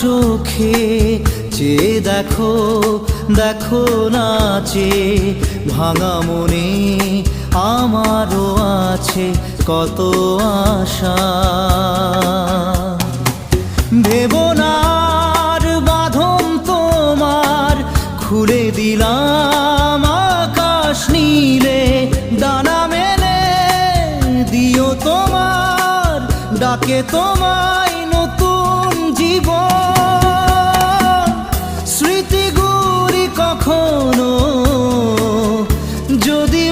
চোখে চেয়ে দেখো, দেখো নাচে ভাঙা মনে আমারও আছে কত আশা। ভেবনার বাঁধন তোমার খুলে দিলাম আকাশ নীলে, ডানা মেলে দিও তোমার ডাকে তোমায় নতুন জীবন। স্মৃতিগুলি কখনো যদি